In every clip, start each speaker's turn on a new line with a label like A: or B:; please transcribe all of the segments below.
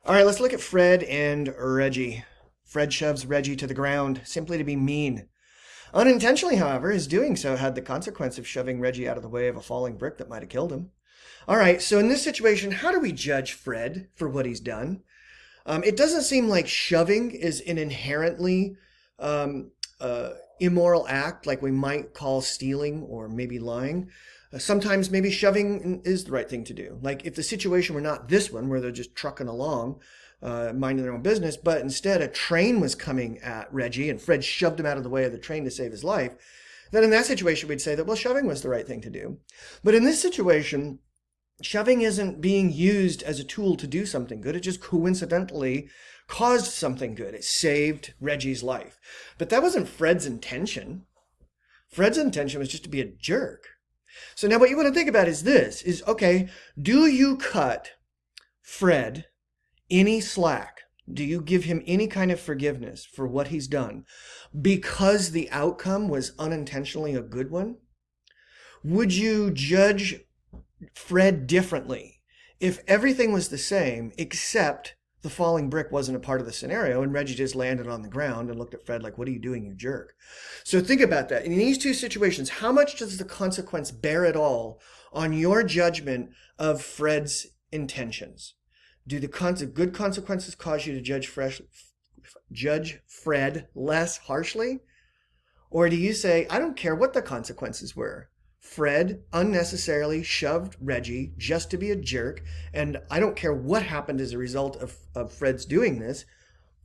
A: All right, let's look at Fred and Reggie. Fred shoves Reggie to the ground simply to be mean. Unintentionally, however, his doing so had the consequence of shoving Reggie out of the way of a falling brick that might have killed him. All right, so in this situation, how do we judge Fred for what he's done? It doesn't seem like shoving is an inherently um, immoral act like we might call stealing or maybe lying. Sometimes maybe shoving is the right thing to do. Like if the situation were not this one, where they're just trucking along, minding their own business, but instead a train was coming at Reggie and Fred shoved him out of the way of the train to save his life, then in that situation we'd say that, well, shoving was the right thing to do. But in this situation, shoving isn't being used as a tool to do something good. It just coincidentally caused something good. It saved Reggie's life. But that wasn't Fred's intention. Fred's intention was just to be a jerk. So now what you want to think about is this, is okay, do you cut Fred any slack? Do you give him any kind of forgiveness for what he's done because the outcome was unintentionally a good one? Would you judge Fred differently if everything was the same except the falling brick wasn't a part of the scenario and Reggie just landed on the ground and looked at Fred like, what are you doing, you jerk? So think about that. In these two situations, how much does the consequence bear at all on your judgment of Fred's intentions? Do the good consequences cause you to judge Fred less harshly? Or do you say, I don't care what the consequences were. Fred unnecessarily shoved Reggie just to be a jerk, and I don't care what happened as a result of Fred's doing this.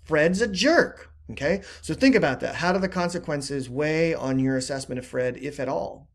A: Fred's a jerk. Okay? So think about that. How do the consequences weigh on your assessment of Fred, if at all?